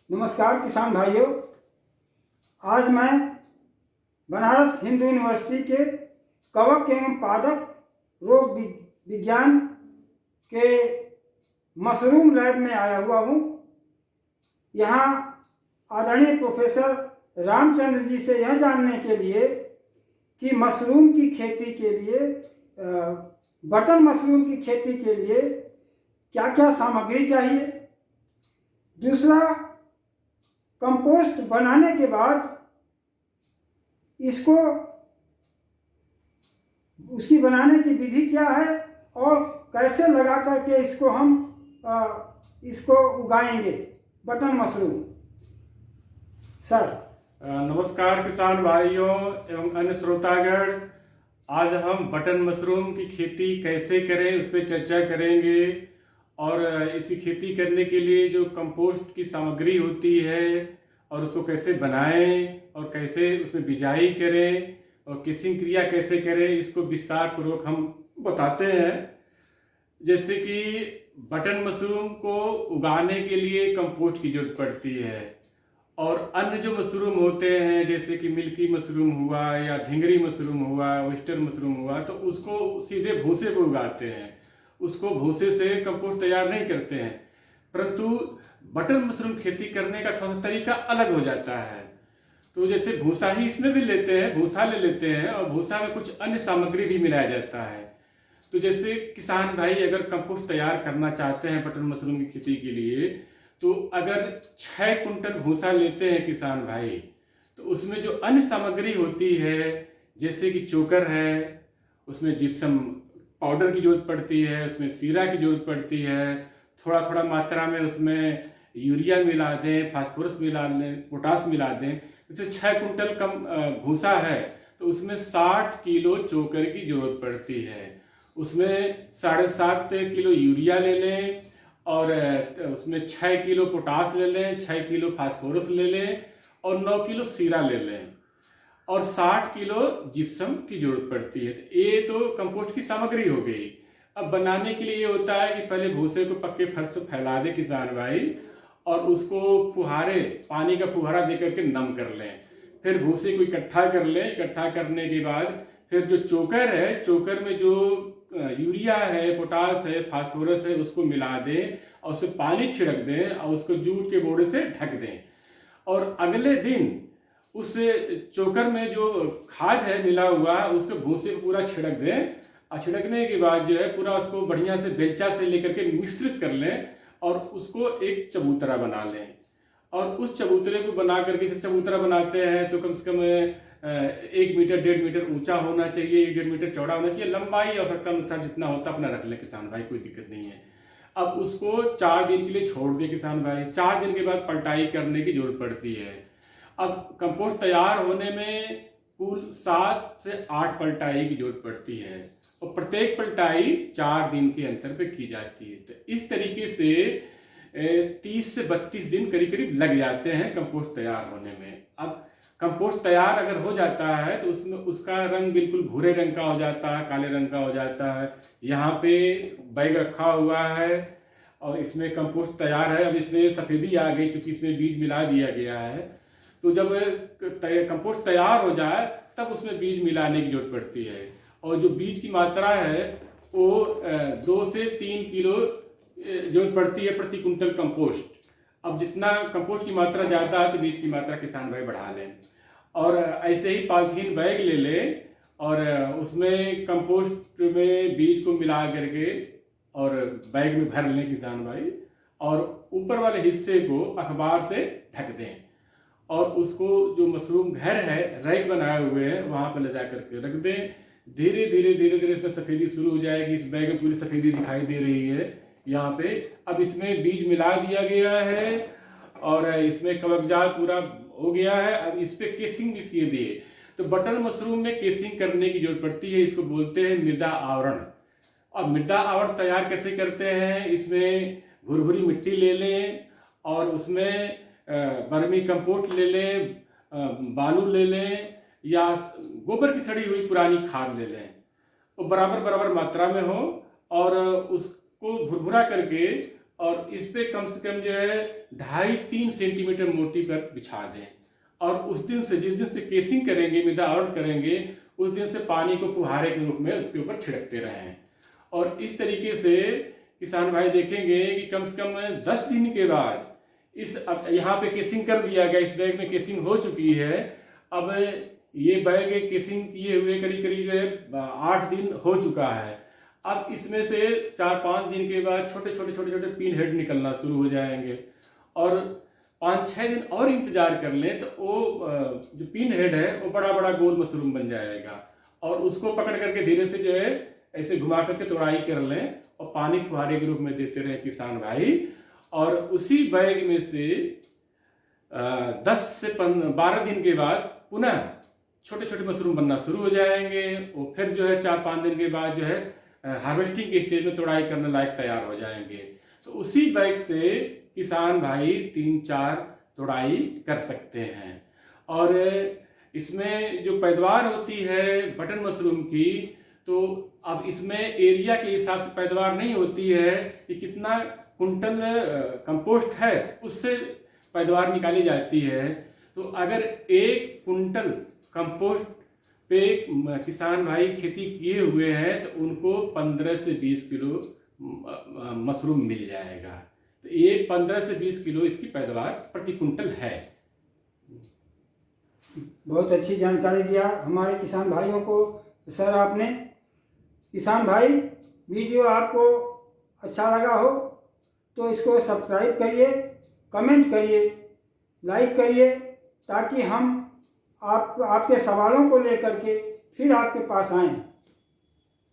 नमस्कार किसान भाइयों। आज मैं बनारस हिंदू यूनिवर्सिटी के कवक एवं पादप रोग विज्ञान के मशरूम लैब में आया हुआ हूँ। यहाँ आदरणीय प्रोफेसर रामचंद्र जी से यह जानने के लिए कि मशरूम की खेती के लिए बटन मशरूम की खेती के लिए क्या क्या सामग्री चाहिए, दूसरा कंपोस्ट बनाने के बाद इसको उसकी बनाने की विधि क्या है और कैसे लगा करके इसको हम इसको उगाएंगे बटन मशरूम। सर नमस्कार किसान भाइयों एवं अन्य श्रोतागण। आज हम बटन मशरूम की खेती कैसे करें उस पर चर्चा करेंगे और इसी खेती करने के लिए जो कंपोस्ट की सामग्री होती है और उसको कैसे बनाएं और कैसे उसमें बिजाई करें और किसिंग क्रिया कैसे करें, इसको विस्तार पूर्वक हम बताते हैं। जैसे कि बटन मशरूम को उगाने के लिए कंपोस्ट की जरूरत पड़ती है और अन्य जो मशरूम होते हैं जैसे कि मिल्की मशरूम हुआ या ढिंगरी मशरूम हुआ, वेस्टर्न मशरूम हुआ, तो उसको सीधे भूसे को उगाते हैं, उसको भूसे से कंपोस्ट तैयार नहीं करते हैं। परंतु बटन मशरूम खेती करने का थोड़ा सा तरीका अलग हो जाता है। तो जैसे भूसा ही इसमें भी लेते हैं, भूसा ले लेते हैं और भूसा में कुछ अन्य सामग्री भी मिलाया जाता है। तो जैसे किसान भाई अगर कंपोस्ट तैयार करना चाहते हैं बटन मशरूम की खेती के लिए, तो अगर 6 कुंटल भूसा लेते हैं किसान भाई, तो उसमें जो अन्य सामग्री होती है जैसे कि चोकर है, उसमें जिप्सम पाउडर की जरूरत पड़ती है, उसमें सीरा की जरूरत पड़ती है, थोड़ा थोड़ा मात्रा में उसमें यूरिया मिला दें, फास्फोरस मिला दें, पोटास मिला दें। जैसे 6 कुंटल कम भूसा है तो उसमें 60 किलो चोकर की जरूरत पड़ती है। उसमें 7.5 किलो यूरिया ले लें और उसमें 6 किलो पोटास ले लें, 6 किलो फास्फोरस ले लें और 9 किलो सीरा ले लें और 60 किलो जिप्सम की जरूरत पड़ती है। तो ये तो कंपोस्ट की सामग्री हो गई। अब बनाने के लिए ये होता है कि पहले भूसे को पक्के फर्श पर फैला दे किसान भाई और उसको फुहारे पानी का फुहारा दे करके नम कर लें। फिर भूसे को इकट्ठा कर लें। इकट्ठा करने के बाद फिर जो चोकर है, चोकर में जो यूरिया है, पोटास है, फास्फोरस है, उसको मिला दें और उसमें पानी छिड़क दें और उसको जूट के बोरे से ढक दें। और अगले दिन उस चोकर में जो खाद है मिला हुआ उसको भूसे पूरा छिड़क दें और छिड़कने के बाद जो है पूरा उसको बढ़िया से बेलचा से लेकर के मिश्रित कर लें और उसको एक चबूतरा बना लें। और उस चबूतरे को बना करके, जैसे चबूतरा बनाते हैं तो कम से कम 1 मीटर 1.5 मीटर ऊंचा होना चाहिए, 1.5 मीटर चौड़ा होना चाहिए। लंबाई आवश्यकता अनुसार जितना होता अपना रख लें किसान भाई, कोई दिक्कत नहीं है। अब उसको 4 दिन के लिए छोड़ दें किसान भाई। 4 दिन के बाद पलटाई करने की जरूरत पड़ती है। अब कंपोस्ट तैयार होने में कुल 7 से 8 पलटाई की जरूरत पड़ती है और प्रत्येक पलटाई 4 दिन के अंतर पे की जाती है। तो इस तरीके से 30 से 32 दिन करीब करीब लग जाते हैं कंपोस्ट तैयार होने में। अब कंपोस्ट तैयार अगर हो जाता है तो उसमें उसका रंग बिल्कुल भूरे रंग का हो जाता है, काले रंग का हो जाता है। यहाँ पे बैग रखा हुआ है और इसमें कंपोस्ट तैयार है। अब इसमें सफ़ेदी आ गई क्योंकि इसमें बीज मिला दिया गया है। तो जब कंपोस्ट तैयार हो जाए तब उसमें बीज मिलाने की जरूरत पड़ती है और जो बीज की मात्रा है वो 2 से 3 किलो जरूरत पड़ती है प्रति कुंटल कंपोस्ट। अब जितना कंपोस्ट की मात्रा ज़्यादा है तो बीज की मात्रा किसान भाई बढ़ा लें और ऐसे ही पॉलीथीन बैग ले लें और उसमें कंपोस्ट में बीज को मिला करके और बैग में भर लें किसान भाई और ऊपर वाले हिस्से को अखबार से ढक दें और उसको जो मशरूम घर है, रैक बनाए हुए हैं, वहाँ पर ले जा करके रख दें। धीरे धीरे धीरे धीरे इसमें सफ़ेदी शुरू हो जाएगी। इस बैग में पूरी सफ़ेदी दिखाई दे रही है यहाँ पे। अब इसमें बीज मिला दिया गया है और इसमें कवकजाल पूरा हो गया है। अब इस पर केसिंग भी किए दिए। तो बटन मशरूम में केसिंग करने की जरूरत पड़ती है। इसको बोलते हैं मृदा आवरण। अब मृदा आवरण तैयार कैसे करते हैं, इसमें भुरभुरी मिट्टी ले लें और उसमें वर्मी कंपोस्ट ले लें, बालू ले लें या गोबर की सड़ी हुई पुरानी खाद ले लें, वो बराबर बराबर मात्रा में हो और उसको भुरभुरा करके और इस पे कम से कम जो है 2.5-3 सेंटीमीटर मोटी पर बिछा दें। और उस दिन से, जिस दिन से केसिंग करेंगे, मृदा आवरण करेंगे, उस दिन से पानी को फुहारे के रूप में उसके ऊपर छिड़कते रहें। और इस तरीके से किसान भाई देखेंगे कि कम से कम 10 दिन के बाद अब यहाँ पे केसिंग कर दिया गया, इस बैग में केसिंग हो चुकी है। अब ये बैग केसिंग किए हुए करीब करीब जो है 8 दिन हो चुका है। अब इसमें से 4-5 दिन के बाद छोटे छोटे पिन हेड निकलना शुरू हो जाएंगे। और 5-6 दिन और इंतजार कर लें तो वो जो पिन हेड है वो बड़ा बड़ा गोल मशरूम बन जाएगा। और उसको पकड़ करके धीरे से जो है ऐसे घुमा करके तोड़ाई कर लें और पानी फुहारे के रूप में देते रहें किसान भाई। और उसी बैग में से 10 से 12 दिन के बाद पुनः छोटे छोटे मशरूम बनना शुरू हो जाएंगे। वो फिर जो है 4-5 दिन के बाद जो है हार्वेस्टिंग के स्टेज में तोड़ाई करने लायक तैयार हो जाएंगे। तो उसी बैग से किसान भाई 3-4 तोड़ाई कर सकते हैं। और इसमें जो पैदावार होती है बटन मशरूम की, तो अब इसमें एरिया के हिसाब से पैदावार नहीं होती है कि कितना कुंटल कंपोस्ट है उससे पैदावार निकाली जाती है। तो अगर 1 कुंटल कंपोस्ट पे किसान भाई खेती किए हुए हैं तो उनको 15 से 20 किलो मशरूम मिल जाएगा। तो ये 15 से 20 किलो इसकी पैदावार प्रति कुंटल है। बहुत अच्छी जानकारी दिया हमारे किसान भाइयों को सर आपने। किसान भाई, वीडियो आपको अच्छा लगा हो तो इसको सब्सक्राइब करिए, कमेंट करिए, लाइक करिए, ताकि हम आपके सवालों को लेकर के फिर आपके पास आएं।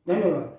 धन्यवाद।